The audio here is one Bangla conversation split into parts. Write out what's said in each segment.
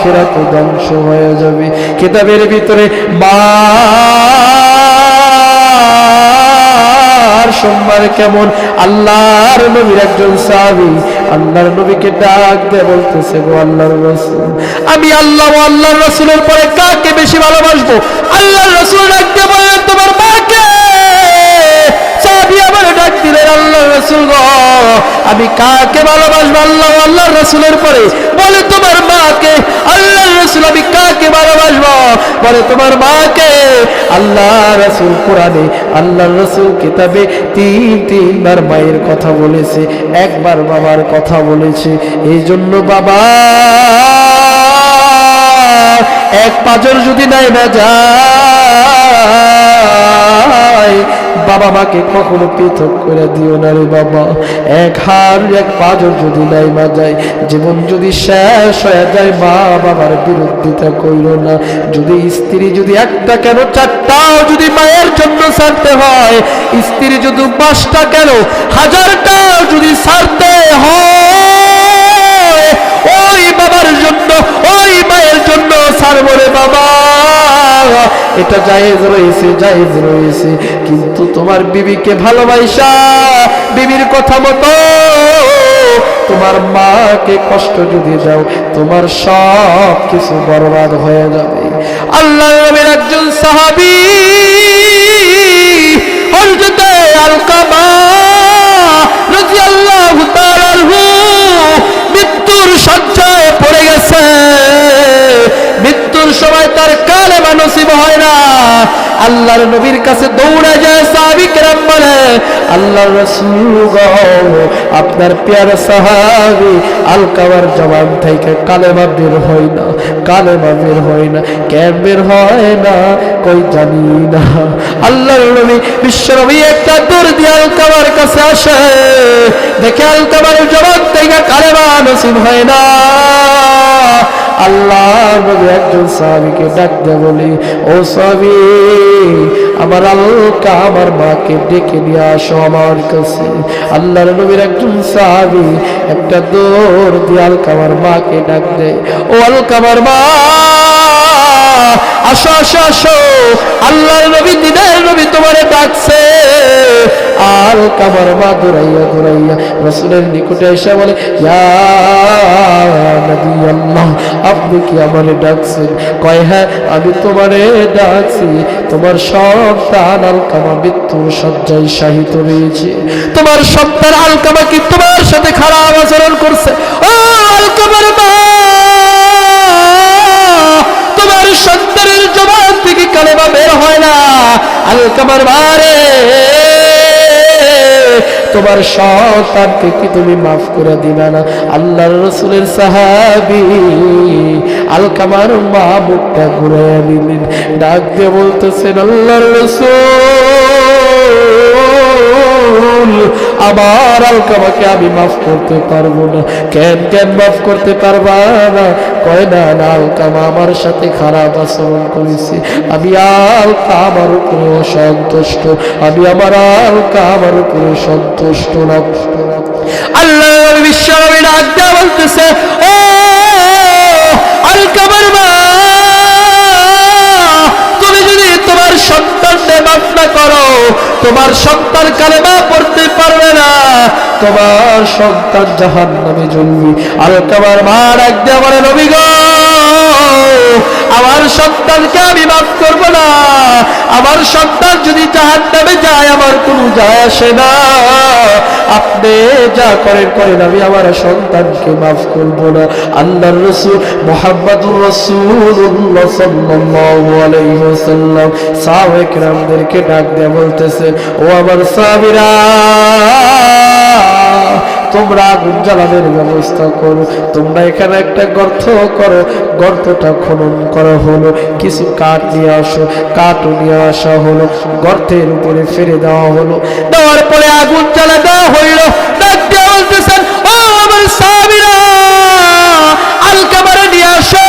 আখিরাত ধ্বংস হয়ে যাবে। কিতাবের ভিতরে মা সম্মান কেমন, আল্লাহর নবীর একজন সাহাবী আল্লাহর নবীকে ডাক দিয়ে বলতেছে, গো আল্লাহর রাসূল, আমি আল্লাহ ও আল্লাহর রাসূলের পরে কাকে বেশি ভালোবাসবো? আল্লাহর রাসূল ডাক দিয়ে বললেন, তোমার মাকে। সাহাবী আবার ডাক দিলেন, আল্লাহর রাসূল গো, আমি কাকে ভালোবাসবো আল্লাহ ও আল্লাহর রাসূলের পরে? বলে, তোমার মাকে। আল্লাহর রাসূল, আমি কাকে ভালোবাসবো? বলে, তোমার মাকে। আল্লাহ রাসূল কোরআনে, আল্লাহর রাসূল কিতাবে তিনবার মায়ের কথা বলেছে, একবার বাবার কথা বলেছে। এই জন্য বাবা এক পাঁজর যদি নাই না যায়, বাবা মাকে কখনো পৃথক করে দিও না রে বাবা। এক হাড় এক পাঁজর যদি নাই না যায়, জীবন যদি শেষ হয়ে যায়, মা বাবার বিরোধিতা কইরো না। যদি স্ত্রী যদি একটা কেন চারটাও যদি মায়ের জন্য ছাড়তে হয়, স্ত্রী যদি 5টা কেন 1000টাও যদি ছাড়তে হয়, ওই বাবার জন্য ওই মায়ের জন্য ছাড়বো রে বাবা। এটা জায়েজ রয়েছে, জায়েজ রয়েছে। কিন্তু তোমার বিবিকে ভালোবাসা, বিবির কথা মতো তোমার মাকে কষ্ট যদি দাও, তোমার সব কিছু বরবাদ হয়ে যাবে। আল্লাহর নবীর একজন সাহাবী হযরত আলকামা রাদিয়াল্লাহু তাআলা আনহু মৃত্যুর শয্যায় পড়ে গেছে। মৃত্যুর সময় তার কালেমা নসিব হয় না। আল্লাহর নবীর কাছে দৌড়ে যায় সাহাবী কেরাম, বলে, আল্লাহর রাসূল গো, আপনার পেয়ারা সাহাবী আলকামার জবান থেকে কালেমা বের হয় না, কালেমা বের হয় না। কেন বের হয় না কই জানি না। আল্লাহর নবী বিশ্বনবী একটা দৌড় দিয়ে আলকামার কাছে আসে, দেখে আলকামার জবান থেকে কালেমা নসিব হয় না। আল্লাহ নবী একজন সাহাবীকে ডাক দিয়ে বলি, ও সাহাবী, আমার আলকামার মাকে ডেকে নিয়ে আসো আমার কাছে। আল্লাহর নবীর একজন সাহাবী একটা দৌড় দিয়ে আলকামার মাকে ডাক দেয়, ও আলকামার মা, আসো আসো আসো, আল্লাহর নবী দিনের নবী তোমারে ডাকছে। আলকামার মা দৌড়াইয়া দৌড়াইয়া রাসূলের নিকটে এসে বলে, ইয়া নবী আল্লাহ, আপনি কি আমারে ডাকছেন? কয়, হ্যাঁ, আমি তোমারে ডাকছি। তোমার সন্তান আলকামা মৃত্যুর শয্যায় শায়িত রয়েছে। তোমার সন্তান আলকামা কি তোমার সাথে খারাপ আচরণ করছে? ও আলকামার মা, তোমার সন্তানের জবান থেকে কালেমা বের হয় না। আলকামার মারে, তোমার সন্তানকে কি তুমি মাফ করে দিবা না? আল্লাহর রাসূলের সাহাবী আলকামার মা মুখটা ঘুরাইয়া নিলেন, ডাক দিয়ে বলতেছেন, আল্লাহর রাসূল, আমার আলকামাকে আমি মাফ করতে পারবো না। কেন কেন মাফ করতে পারবা না? কয়, না না, আলকামা আমার সাথে খারাপ আচরণ করেছে, আমি আলকামার উপরে অসন্তুষ্ট, আমি আমার আলকামার উপরে সন্তুষ্ট না। আল্লাহ বিশ্বনবী ডাক দিয়ে বলতেছে, ও আলকামার মা, তুমি যদি তোমার সন্তানকে মাফ না করো, তোমার সন্তান কালেমা পড়তে পারবে না, তোমার সন্তান জাহান্নামে জ্বলবে। আলকামার মা ডাক দিয়ে বলে, নবী গো, আমার সন্তানকে আমি মাফ করবো না। আমার সন্তান যদি জাহান্নামে যায়, আমার কোনো যায় আসে না। আপনি যা করেন করেন, আমি আমার সন্তানকে মাফ করবো না। আল্লাহর রাসূল মুহাম্মদুর রাসূলুল্লাহ সাল্লাল্লাহু আলাইহি ওয়াসাল্লাম সাহাবায়ে কেরামদেরকে ডাক দিয়ে বলতেছেন, ও আমার সাহাবীরা, তোমরা আগুন জ্বালানোর ব্যবস্থা করো। তোমরা এখানে একটা গর্ত করো, গর্তটা খনন করা হলো, কিছু কাঠ নিয়ে আসো, কাঠও নিয়ে আসা হলো, গর্তের উপরে ফেলে দেওয়া হলো। দেওয়ার পরে আগুন জ্বালা দেওয়া হইল। বলতেছেন, ও আমার সাহাবীরা, আলকামারে নিয়ে আসো,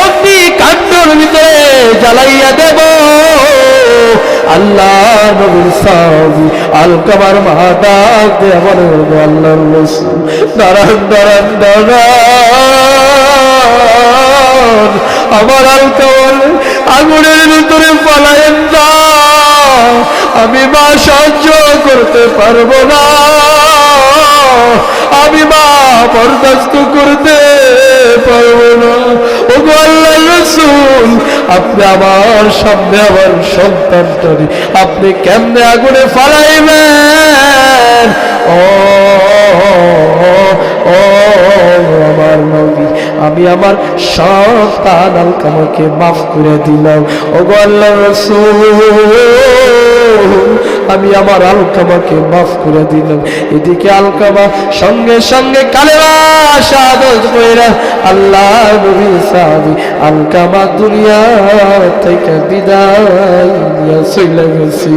অগ্নি কাণ্ডের ভিতরে জ্বালাইয়া দেব। আল্লাহ নবীর সাহাবী আলকামার মা ডাক দিয়ে বলে, আল্লাহর রাসূল, দাঁড়ান দাঁড়ান দাঁড়ান, আমার আলকামার আগুনের ভিতরে ফালায়েন না, আমি মা সহ্য করতে পারবো না, আমি মা বরদাস্ত করতে পারবো না। ওগো আল্লাহর রাসূল, আপনি আমার সামনে আমার সন্তানটারে আপনি কেমনে আগুনে ফালাইবেন? ও ও আমার নবী, আমি আমার সন্তান আলকামাকে মাফ করে দিলাম। ওগো আল্লাহর রাসূল, আমি আমার আলকামাকে মাফ করে দিলাম। এদিকে আলকামা সঙ্গে সঙ্গে কালেমা শাহাদাত কইরা আল্লাহ নবী সাহাবী আলকামা দুনিয়া থেকে বিদায় নিয়ে চলে গেছে।